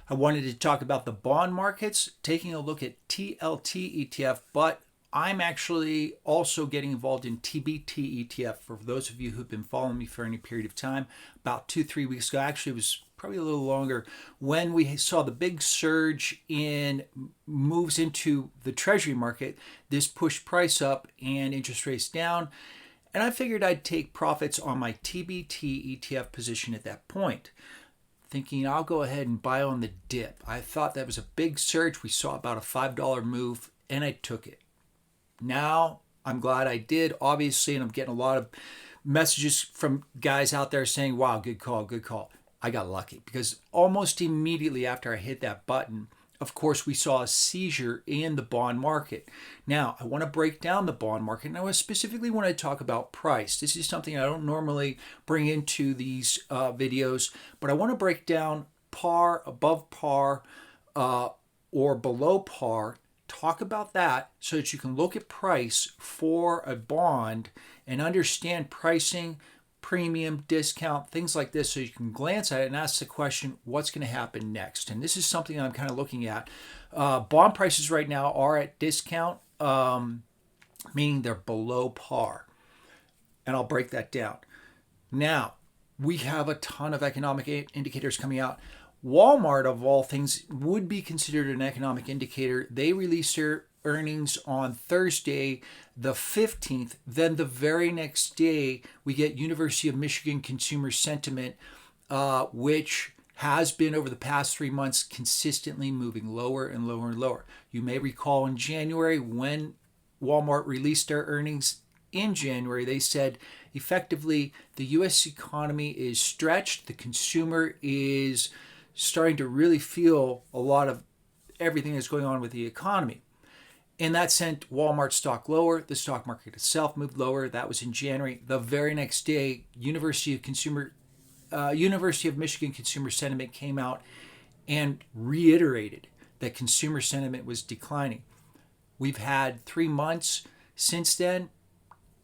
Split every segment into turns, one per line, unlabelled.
I wanted to talk about the bond markets, taking a look at TLT ETF, but I'm actually also getting involved in TBT ETF. For those of you who've been following me for any period of time, about 2-3 weeks ago, actually it was probably a little longer, when we saw the big surge in moves into the Treasury market, this pushed price up and interest rates down. And I figured I'd take profits on my TBT ETF position at that point, thinking I'll go ahead and buy on the dip. I thought that was a big surge. We saw about a $5 move, and I took it. Now, I'm glad I did, obviously, and I'm getting a lot of messages from guys out there saying, wow, good call, good call. I got lucky because almost immediately after I hit that button, of course, we saw a seizure in the bond market. Now, I want to break down the bond market, and I specifically want to talk about price. This is something I don't normally bring into these videos, but I want to break down par, above par, or below par. Talk about that so that you can look at price for a bond and understand pricing, premium, discount, things like this, so you can glance at it and ask the question, what's going to happen next? And this is something I'm kind of looking at. Bond prices right now are at discount, meaning they're below par. And I'll break that down. Now, we have a ton of economic indicators coming out. Walmart, of all things, would be considered an economic indicator. They released their earnings on Thursday, the 15th. Then the very next day, we get University of Michigan consumer sentiment, which has been over the past 3 months consistently moving lower and lower and lower. You may recall in January when Walmart released their earnings in January, they said effectively the U.S. economy is stretched. The consumer is starting to really feel a lot of everything that's going on with the economy. And that sent Walmart stock lower. The stock market itself moved lower. That was in January. The very next day, University of Michigan consumer sentiment came out and reiterated that consumer sentiment was declining. We've had 3 months since then.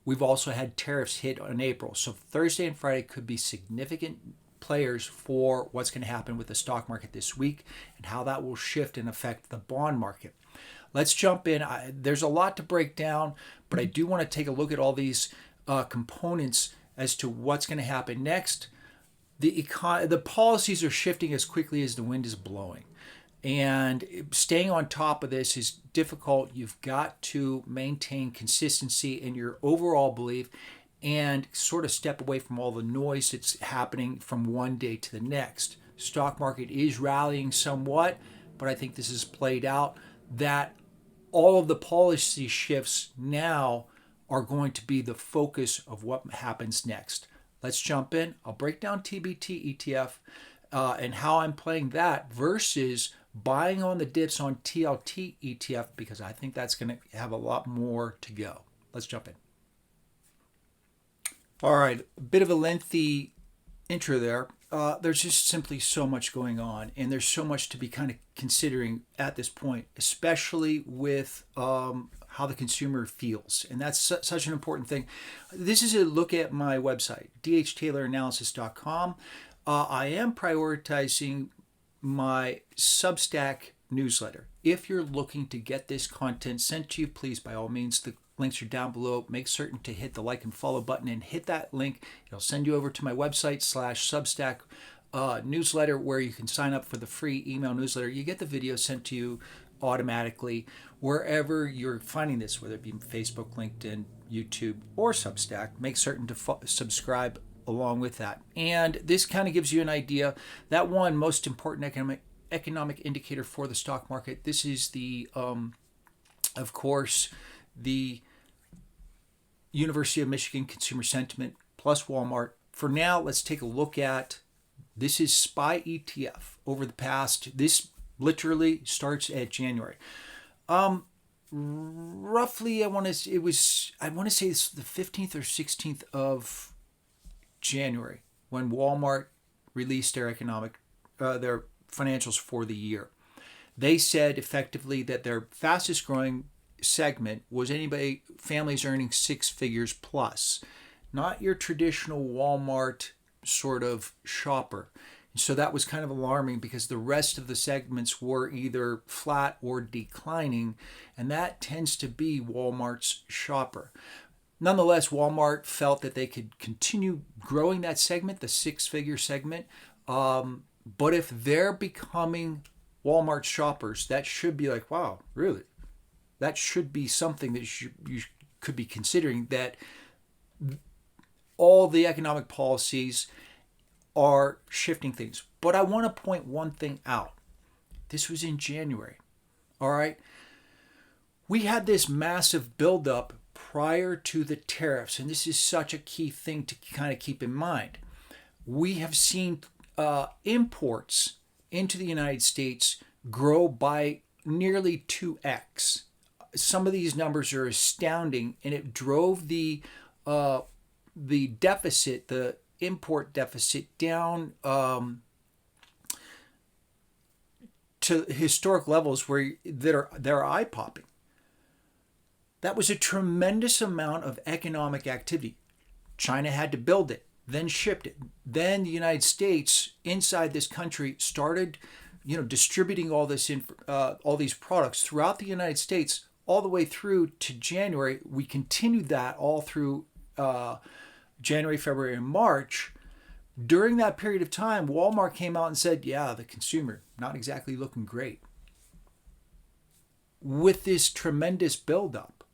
We've also had tariffs hit in April. So Thursday and Friday could be significant players for what's going to happen with the stock market this week and how that will shift and affect the bond market. Let's jump in. There's a lot to break down, but I do want to take a look at all these components as to what's going to happen next. The policies are shifting as quickly as the wind is blowing. And staying on top of this is difficult. You've got to maintain consistency in your overall belief and sort of step away from all the noise that's happening from one day to the next. Stock market is rallying somewhat, but I think this is played out that all of the policy shifts now are going to be the focus of what happens next. Let's jump in. I'll break down TBT ETF and how I'm playing that versus buying on the dips on TLT ETF, because I think that's going to have a lot more to go. Let's jump in. All right, a bit of a lengthy intro there. There's just simply so much going on, and there's so much to be kind of considering at this point, especially with how the consumer feels. And that's such an important thing. This is a look at my website, dhtayloranalysis.com. I am prioritizing my Substack newsletter. If you're looking to get this content sent to you, please, by all means, the links are down below. Make certain to hit the like and follow button and hit that link. It'll send you over to my website /Substack newsletter, where you can sign up for the free email newsletter. You get the video sent to you automatically wherever you're finding this, whether it be Facebook, LinkedIn, YouTube, or Substack. Make certain to subscribe along with that. And this kind of gives you an idea. That one most important economic indicator for the stock market. This is the, of course, the University of Michigan consumer sentiment plus Walmart. For now, let's take a look at, this is SPY ETF over the past, this literally starts at January. Roughly, I want to say it's the 15th or 16th of January when Walmart released their their financials for the year. They said effectively that their fastest growing segment was families earning 6 figures plus, not your traditional Walmart sort of shopper. So that was kind of alarming because the rest of the segments were either flat or declining, and that tends to be Walmart's shopper. Nonetheless, Walmart felt that they could continue growing that segment, the six-figure segment. But if they're becoming Walmart shoppers, that should be like, wow, really? That should be something that you could be considering, that all the economic policies are shifting things. But I want to point one thing out. This was in January. All right. We had this massive buildup prior to the tariffs, and this is such a key thing to kind of keep in mind. We have seen imports into the United States grow by nearly 2x. Some of these numbers are astounding, and it drove the deficit, the import deficit, down to historic levels that are eye popping. That was a tremendous amount of economic activity. China had to build it, then shipped it. Then the United States, inside this country, started, distributing all these products throughout the United States, all the way through to January. We continued that all through January, February, and March. During that period of time, Walmart came out and said, yeah, the consumer, not exactly looking great. With this tremendous buildup,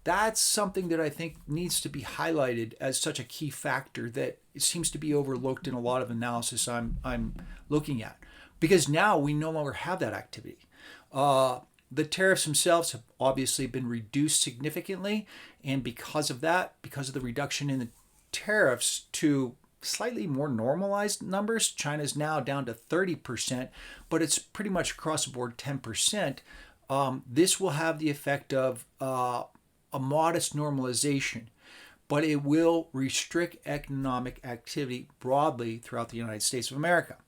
that's something that I think needs to be highlighted as such a key factor that it seems to be overlooked in a lot of analysis I'm looking at. Because now we no longer have that activity. The tariffs themselves have obviously been reduced significantly, and because of that, because of the reduction in the tariffs to slightly more normalized numbers, China's now down to 30%, but it's pretty much across the board 10%. This will have the effect of a modest normalization, but it will restrict economic activity broadly throughout the United States of America.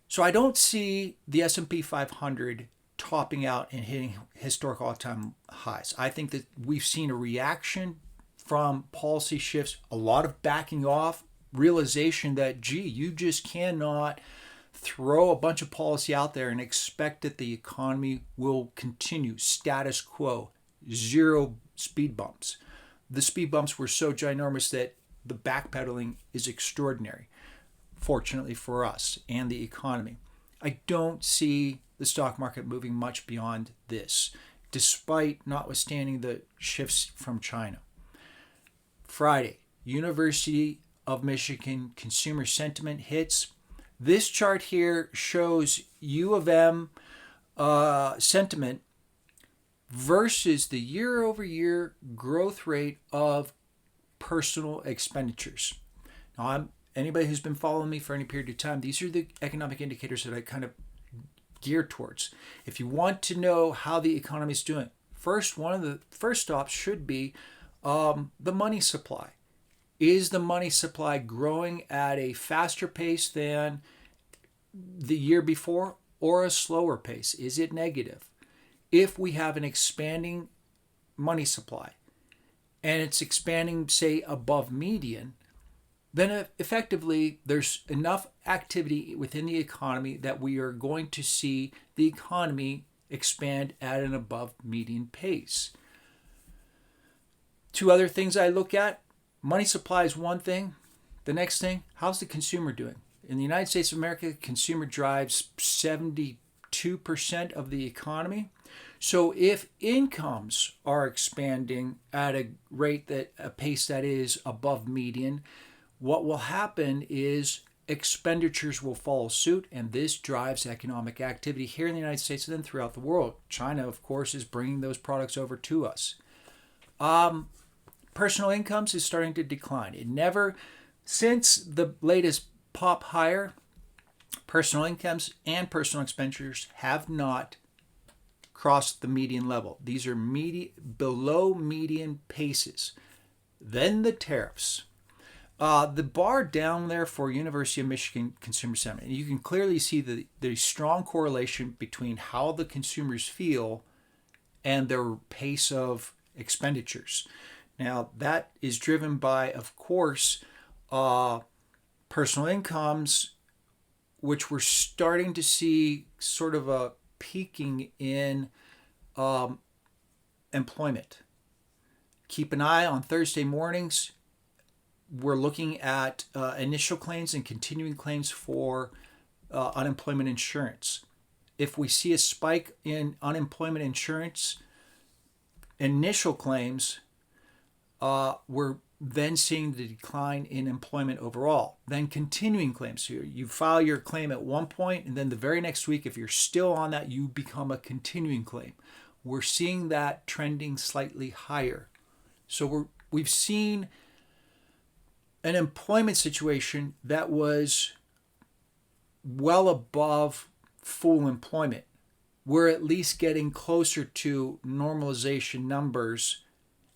So I don't see the S&P 500 topping out and hitting historic all-time highs. I think that we've seen a reaction from policy shifts, a lot of backing off, realization that, you just cannot throw a bunch of policy out there and expect that the economy will continue status quo, zero speed bumps. The speed bumps were so ginormous that the backpedaling is extraordinary, fortunately for us and the economy. I don't see the stock market moving much beyond this, despite notwithstanding the shifts from China. Friday, University of Michigan consumer sentiment hits. This chart here shows U of M sentiment versus the year-over-year growth rate of personal expenditures. Now, anybody who's been following me for any period of time, these are the economic indicators that I kind of gear towards. If you want to know how the economy is doing, one of the first stops should be the money supply. Is the money supply growing at a faster pace than the year before or a slower pace? Is it negative? If we have an expanding money supply and it's expanding, say, above median, then effectively there's enough activity within the economy that we are going to see the economy expand at an above median pace. Two other things I look at: money supply is one thing. The next thing, how's the consumer doing? In the United States of America, the consumer drives 72% of the economy. So if incomes are expanding at a pace that is above median, what will happen is expenditures will follow suit, and this drives economic activity here in the United States and then throughout the world. China, of course, is bringing those products over to us. Personal incomes is starting to decline. Since the latest pop higher, personal incomes and personal expenditures have not crossed the median level. These are below median paces. Then the tariffs. The bar down there for University of Michigan consumer sentiment, you can clearly see the strong correlation between how the consumers feel and their pace of expenditures. Now, that is driven by, of course, personal incomes which we're starting to see sort of a peaking in employment. Keep an eye on Thursday mornings. We're looking at initial claims and continuing claims for unemployment insurance. If we see a spike in unemployment insurance initial claims, we're then seeing the decline in employment overall. Then continuing claims. So you file your claim at one point, and then the very next week, if you're still on that, you become a continuing claim. We're seeing that trending slightly higher. So we've seen an employment situation that was well above full employment. We're at least getting closer to normalization numbers,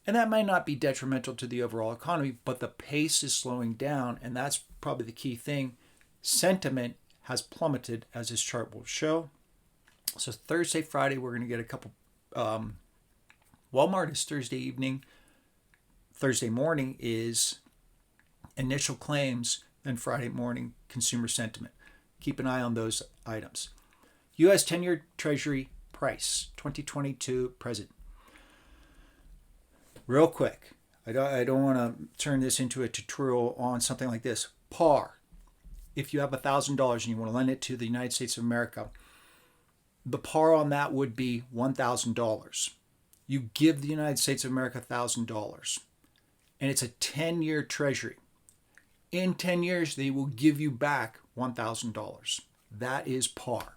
and that might not be detrimental to the overall economy, but the pace is slowing down, and that's probably the key thing. Sentiment has plummeted, as this chart will show. So Thursday, Friday, we're going to get a couple. Walmart is Thursday evening. Thursday morning is initial claims, and Friday morning consumer sentiment. Keep an eye on those items. US 10-year Treasury price, 2022 present. Real quick, I don't want to turn this into a tutorial on something like this. Par, if you have $1,000 and you want to lend it to the United States of America, the par on that would be $1,000. You give the United States of America $1,000, and it's a 10-year Treasury. In 10 years, they will give you back $1,000. That is par.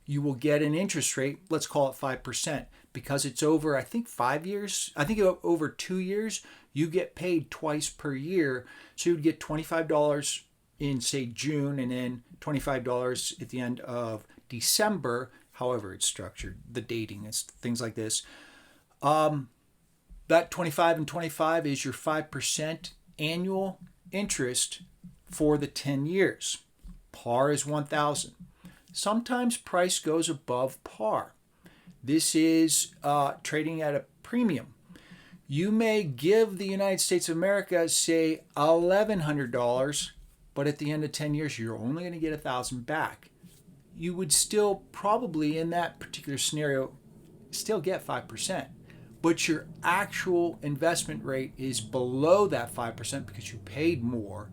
You will get an interest rate, let's call it 5%, because it's over, I think, 5 years. I think over 2 years, you get paid twice per year. So you'd get $25 in, say, June, and then $25 at the end of December, however it's structured, the dating, it's things like this. That 25 and 25 is your 5% annual interest for the 10 years. Par is 1,000. Sometimes price goes above par. This is trading at a premium. You may give the United States of America, say, $1,100, but at the end of 10 years, you're only going to get $1,000 back. You would still probably, in that particular scenario, still get 5%. But your actual investment rate is below that 5% because you paid more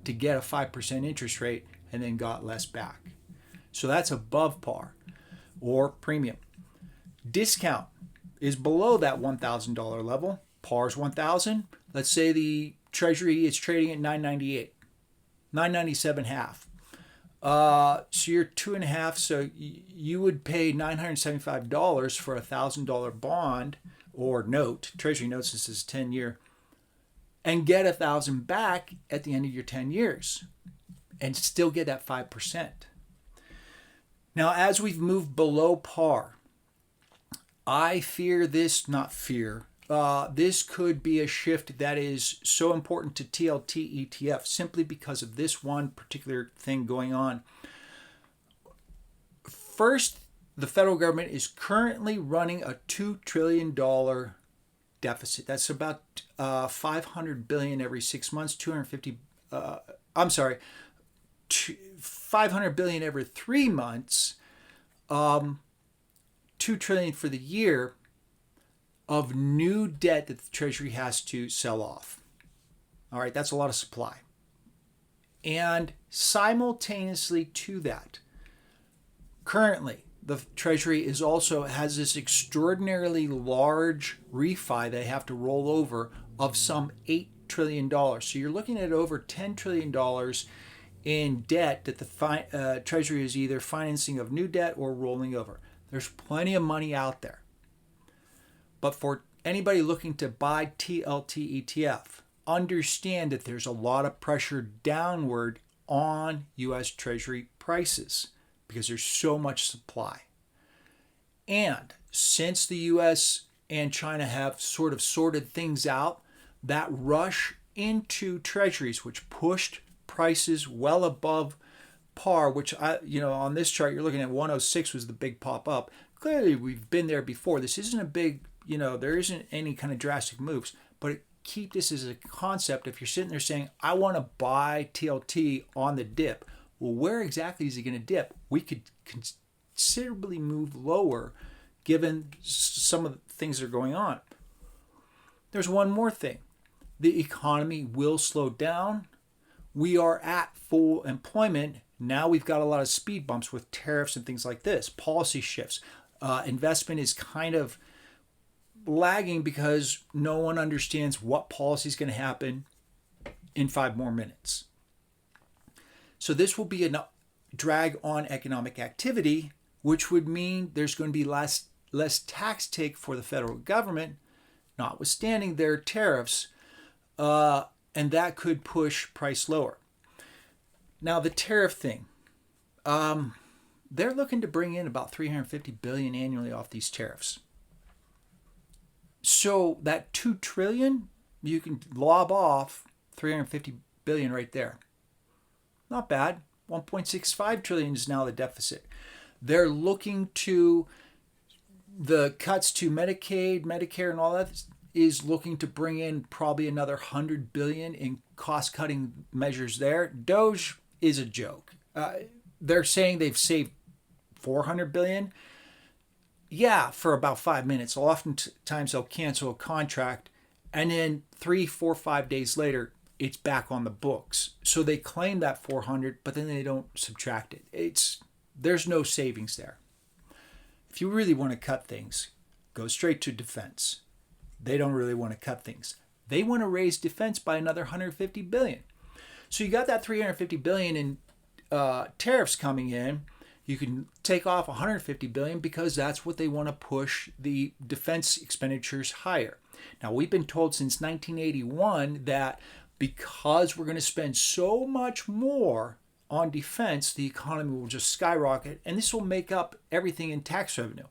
to get a 5% interest rate and then got less back. So that's above par or premium. Discount is below that $1,000 level. Par is $1,000. Let's say the Treasury is trading at $998, $997.5. So you're 2.5. So you would pay $975 for a $1,000 bond or note, Treasury note, since it's 10-year, and get $1,000 back at the end of your 10 years, and still get that 5%. Now, as we've moved below par, I fear this, not fear, this could be a shift that is so important to TLT ETF simply because of this one particular thing going on. First, the federal government is currently running a $2 trillion deficit. That's about $500 billion every 6 months, $500 billion every 3 months, $2 trillion for the year of new debt that the Treasury has to sell off. All right, that's a lot of supply. And simultaneously to that, currently, the Treasury has this extraordinarily large refi they have to roll over of some $8 trillion. So you're looking at over $10 trillion in debt that the Treasury is either financing of new debt or rolling over. There's plenty of money out there. But for anybody looking to buy TLT ETF, understand that there's a lot of pressure downward on US Treasury prices because there's so much supply. And since the US and China have sort of sorted things out, that rush into Treasuries, which pushed prices well above par, which on this chart you're looking at 106 was the big pop up. Clearly we've been there before. This isn't a big, there isn't any kind of drastic moves, but keep this as a concept. If you're sitting there saying, I want to buy TLT on the dip, Well, where exactly is it going to dip? We could considerably move lower given some of the things that are going on. There's one more thing. The economy will slow down. We are at full employment. Now we've got a lot of speed bumps with tariffs and things like this, policy shifts. Investment is kind of lagging because no one understands what policy is going to happen in 5 more minutes. So this will be a drag on economic activity, which would mean there's going to be less tax take for the federal government, notwithstanding their tariffs, and that could push price lower. Now the tariff thing, they're looking to bring in about $350 billion annually off these tariffs. So that $2 trillion, you can lob off $350 billion right there. Not bad. $1.65 trillion is now the deficit. They're looking to the cuts to Medicaid, Medicare, and all that is looking to bring in probably another $100 billion in cost-cutting measures there. Doge is a joke. They're saying they've saved $400 billion. Yeah, for about 5 minutes. Oftentimes they'll cancel a contract, and then 3, 4, 5 days later, it's back on the books. So they claim that 400, but then they don't subtract it. There's no savings there. If you really want to cut things, go straight to defense. They don't really want to cut things. They want to raise defense by another $150 billion. So you got that $350 billion in tariffs coming in. You can take off $150 billion because that's what they want to push the defense expenditures higher. Now, we've been told since 1981 that because we're going to spend so much more on defense, the economy will just skyrocket, and this will make up everything in tax revenue.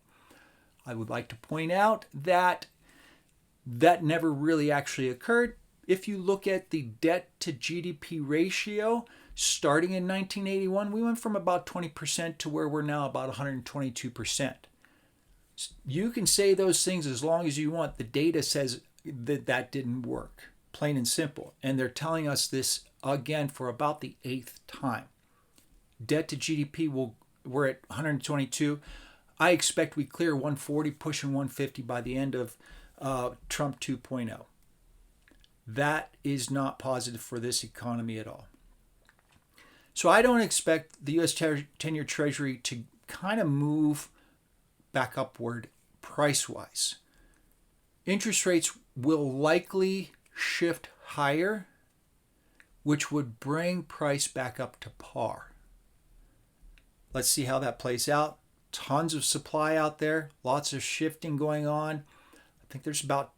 I would like to point out that that never really actually occurred. If you look at the debt to GDP ratio, starting in 1981, we went from about 20% to where we're now about 122%. You can say those things as long as you want. The data says that didn't work, plain and simple. And they're telling us this again for about the 8th time. Debt to GDP, we're at 122. I expect we clear 140, pushing 150 by the end of Trump 2.0. That is not positive for this economy at all. So I don't expect the US 10-year Treasury to kind of move back upward price-wise. Interest rates will likely shift higher, which would bring price back up to par. Let's see how that plays out. Tons of supply out there, lots of shifting going on. I think there's about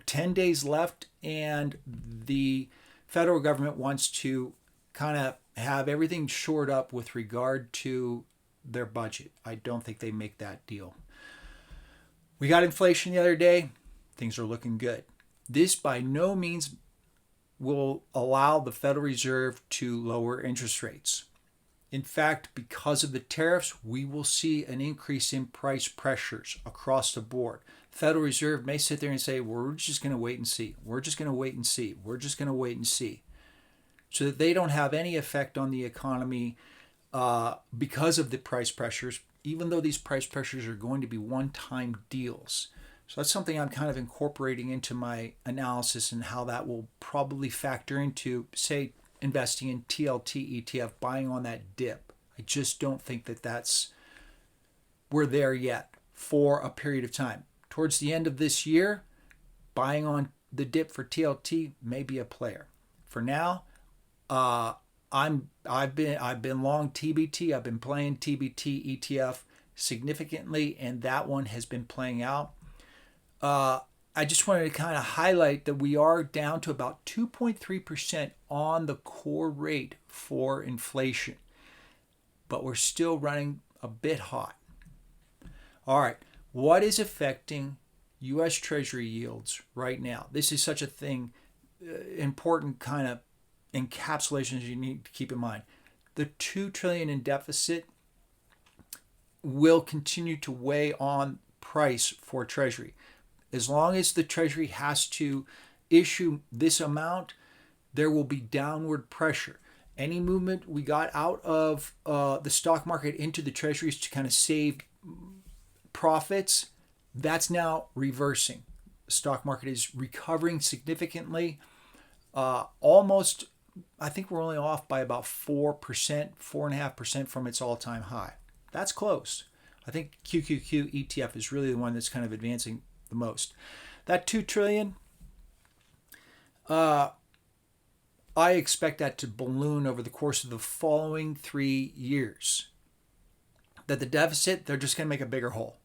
10 days left, and the federal government wants to kind of have everything shored up with regard to their budget. I don't think they make that deal. We got inflation the other day. Things are looking good. This by no means will allow the Federal Reserve to lower interest rates. In fact, because of the tariffs, we will see an increase in price pressures across the board. The Federal Reserve may sit there and say, we're just going to wait and see. We're just going to wait and see. We're just going to wait and see. So that they don't have any effect on the economy because of the price pressures, even though these price pressures are going to be one-time deals. So that's something I'm kind of incorporating into my analysis and how that will probably factor into, say, investing in TLT ETF, buying on that dip. I just don't think that we're there yet for a period of time. Towards the end of this year, buying on the dip for TLT may be a player. For now, I've been long TBT. I've been playing TBT ETF significantly, and that one has been playing out. I just wanted to kind of highlight that we are down to about 2.3% on the core rate for inflation, but we're still running a bit hot. All right, what is affecting US Treasury yields right now? This is such a thing, important kind of encapsulations you need to keep in mind. The $2 trillion in deficit will continue to weigh on price for Treasury. As long as the Treasury has to issue this amount, there will be downward pressure. any movement we got out of the stock market into the treasuries to kind of save profits, that's now reversing. The stock market is recovering significantly. Almost, I think we're only off by about 4%, 4.5% from its all-time high. That's close. I think QQQ ETF is really the one that's kind of advancing the most. That 2 trillion, I expect that to balloon over the course of the following 3 years. That the deficit, they're just going to make a bigger hole.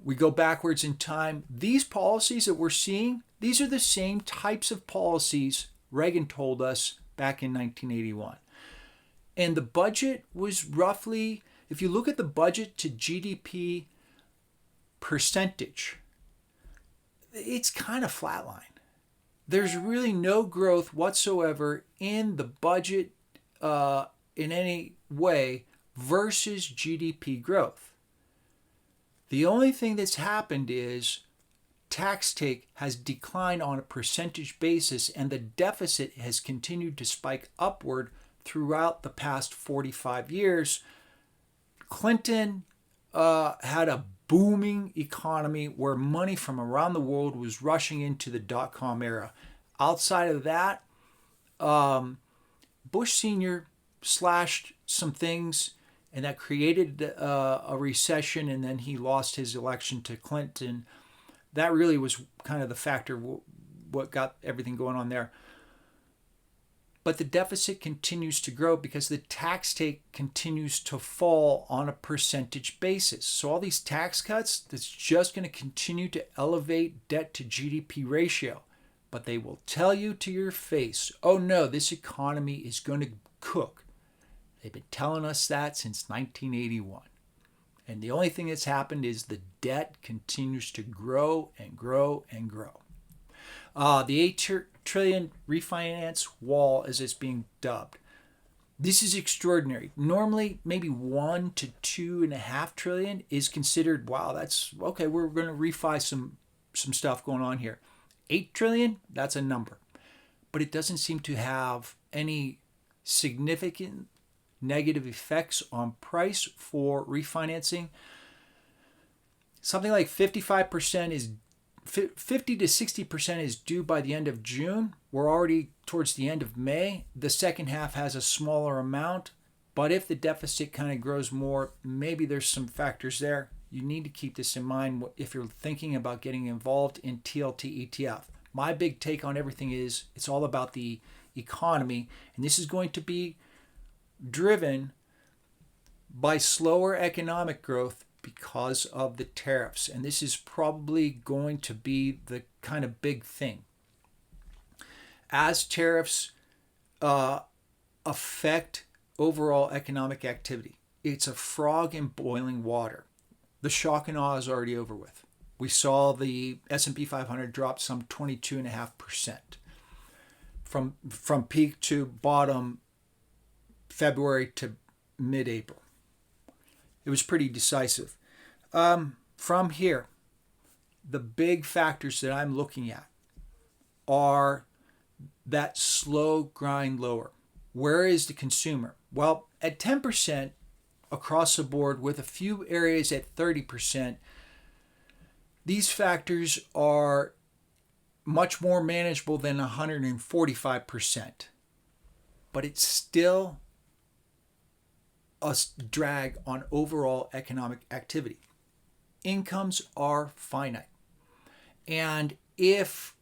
We go backwards in time. These policies that we're seeing, these are the same types of policies Reagan told us back in 1981. And the budget was roughly, if you look at the budget to GDP percentage, it's kind of flatline. There's really no growth whatsoever in the budget in any way versus GDP growth. The only thing that's happened is tax take has declined on a percentage basis, and the deficit has continued to spike upward throughout the past 45 years. Clinton had a booming economy where money from around the world was rushing into the dot-com era. Outside of that, Bush Sr. slashed some things, and that created a recession, and then he lost his election to Clinton. That really was kind of the factor, what got everything going on there. But the deficit continues to grow because the tax take continues to fall on a percentage basis. So all these tax cuts, that's just going to continue to elevate debt to GDP ratio. But they will tell you to your face, oh no, this economy is going to cook. They've been telling us that since 1981. And the only thing that's happened is the debt continues to grow and grow and grow. The 8 trillion refinance wall, as it's being dubbed. This is extraordinary. Normally, maybe 1 to 2.5 trillion is considered, wow, that's okay, we're going to refi some stuff going on here. 8 trillion, that's a number. But it doesn't seem to have any significant negative effects on price for refinancing. Something like 55% is 50 to 60% is due by the end of June. We're already towards the end of May. The second half has a smaller amount, but if the deficit kind of grows more, maybe there's some factors there. You need to keep this in mind if you're thinking about getting involved in TLT ETF. My big take on everything is it's all about the economy, and this is going to be driven by slower economic growth because of the tariffs. And this is probably going to be the kind of big thing. As tariffs affect overall economic activity, it's a frog in boiling water. The shock and awe is already over with. We saw the S&P 500 drop some 22.5% from peak to bottom February to mid-April. It was pretty decisive. From here, the big factors that I'm looking at are that slow grind lower. Where is the consumer? Well, at 10% across the board with a few areas at 30%, these factors are much more manageable than 145%. But it's still a drag on overall economic activity. Incomes are finite. And if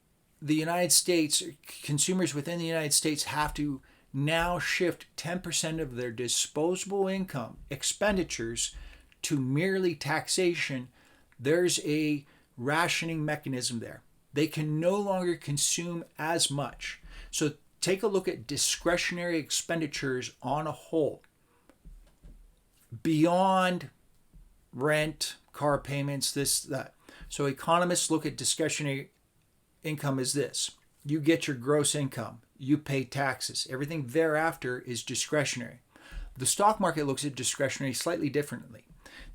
the United States, consumers within the United States have to now shift 10% of their disposable income expenditures to merely taxation, there's a rationing mechanism there. They can no longer consume as much. So take a look at discretionary expenditures on a whole. Beyond rent, car payments, this, that. So economists look at discretionary income as this. You get your gross income. You pay taxes. Everything thereafter is discretionary. The stock market looks at discretionary slightly differently.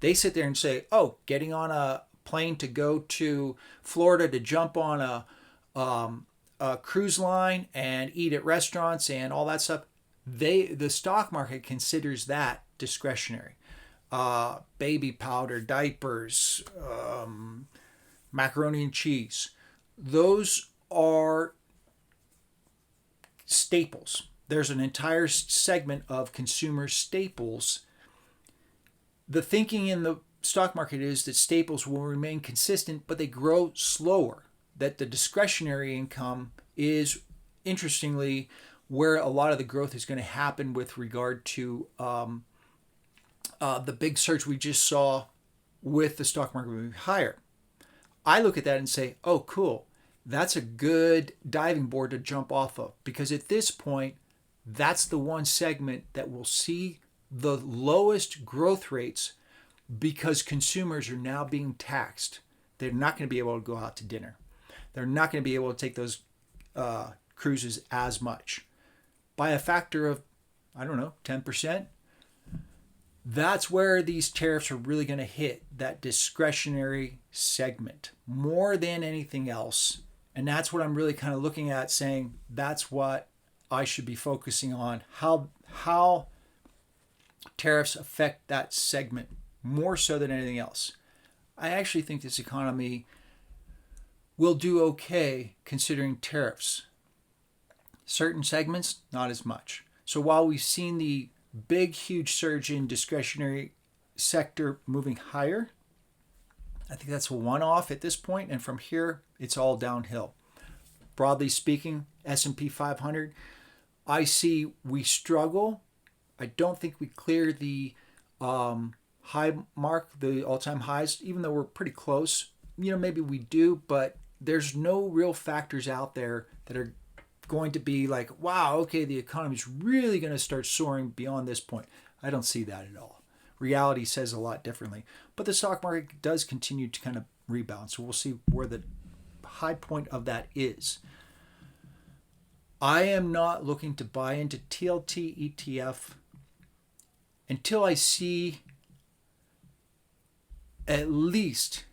They sit there and say, oh, getting on a plane to go to Florida to jump on a cruise line and eat at restaurants and all that stuff, the stock market considers that discretionary. Baby powder, diapers, macaroni and cheese. Those are staples. There's an entire segment of consumer staples. The thinking in the stock market is that staples will remain consistent, but they grow slower. That the discretionary income is, interestingly, where a lot of the growth is going to happen with regard to the big surge we just saw with the stock market moving higher. I look at that and say, oh, cool. That's a good diving board to jump off of, because at this point, that's the one segment that will see the lowest growth rates because consumers are now being taxed. They're not going to be able to go out to dinner. They're not going to be able to take those cruises as much. By a factor of, 10%. That's where these tariffs are really going to hit that discretionary segment more than anything else. And that's what I'm really kind of looking at, saying that's what I should be focusing on, how tariffs affect that segment more so than anything else. I actually think this economy will do okay considering tariffs. Certain segments, not as much. So while we've seen the big, huge surge in discretionary sector moving higher, I think that's a one-off at this point, and from here, it's all downhill. Broadly speaking, S&P 500, I see we struggle. I don't think we clear the high mark, the all-time highs, even though we're pretty close. Maybe we do, but there's no real factors out there that are going to be like, wow, okay, the economy's really going to start soaring beyond this point. I don't see that at all. Reality says a lot differently. But the stock market does continue to kind of rebound. So we'll see where the high point of that is. I am not looking to buy into TLT ETF until I see at least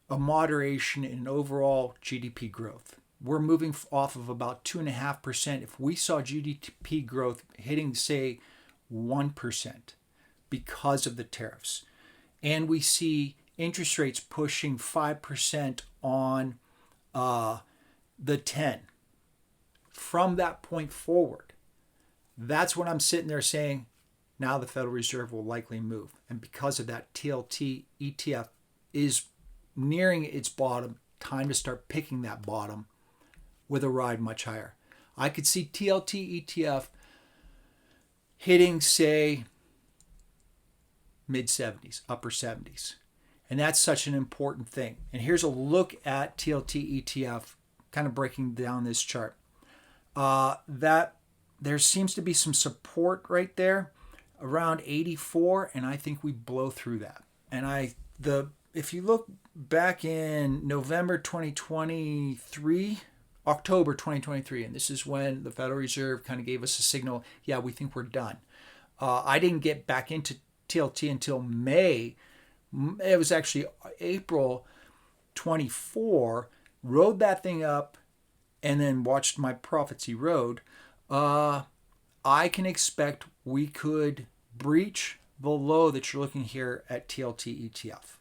a moderation in overall GDP growth. We're moving off of about 2.5%. If we saw GDP growth hitting, say, 1% because of the tariffs, and we see interest rates pushing 5% on the 10, from that point forward, that's when I'm sitting there saying, now the Federal Reserve will likely move. And because of that, TLT ETF is nearing its bottom. Time to start picking that bottom with a ride much higher. I could see TLT ETF hitting, say, mid-70s, upper 70s. And that's such an important thing. And here's a look at TLT ETF, kind of breaking down this chart. That there seems to be some support right there around 84, and I think we blow through that. And if you look back in November 2023, October 2023, and this is when the Federal Reserve kind of gave us a signal, yeah, we think we're done. I didn't get back into TLT until May. It was actually April 24, rode that thing up, and then watched my profits erode. I can expect we could breach the low that you're looking here at TLT ETF.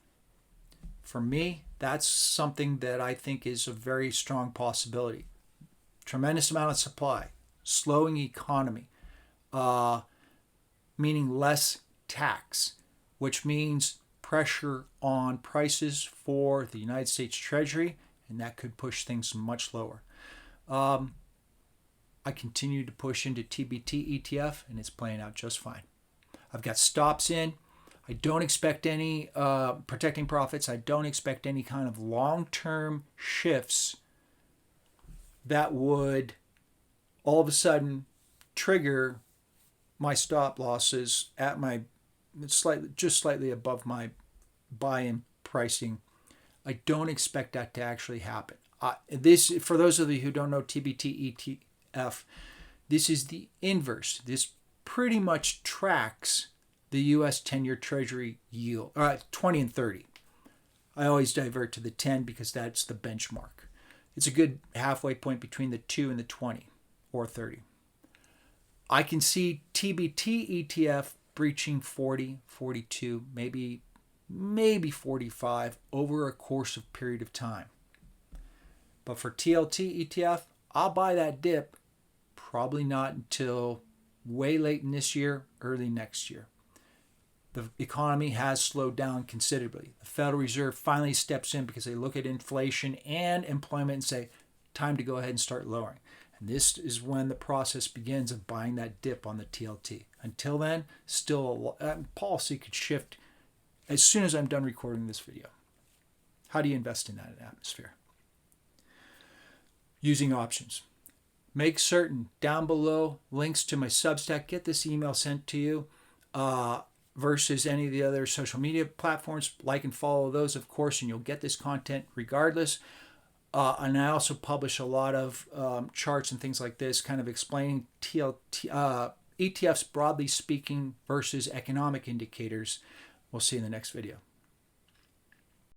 For me, that's something that I think is a very strong possibility. Tremendous amount of supply, slowing economy, meaning less tax, which means pressure on prices for the United States Treasury, and that could push things much lower. I continue to push into TBT ETF, and it's playing out just fine. I've got stops in. I don't expect any protecting profits. I don't expect any kind of long-term shifts that would all of a sudden trigger my stop losses at my slightly above my buy-in pricing. I don't expect that to actually happen. This, for those of you who don't know TBT ETF, this is the inverse. This pretty much tracks the US 10-year Treasury yield, 20 and 30. I always divert to the 10 because that's the benchmark. It's a good halfway point between the 2 and the 20 or 30. I can see TBT ETF breaching 40, 42, maybe 45 over a course of period of time. But for TLT ETF, I'll buy that dip probably not until way late in this year, early next year. The economy has slowed down considerably. The Federal Reserve finally steps in because they look at inflation and employment and say, time to go ahead and start lowering. And this is when the process begins of buying that dip on the TLT. Until then, still policy could shift as soon as I'm done recording this video. How do you invest in that atmosphere? Using options. Make certain down below links to my Substack. Get this email sent to you versus any of the other social media platforms. Like and follow those, of course, and you'll get this content regardless. And I also publish a lot of charts and things like this, kind of explaining ETFs broadly speaking versus economic indicators. We'll see you in the next video.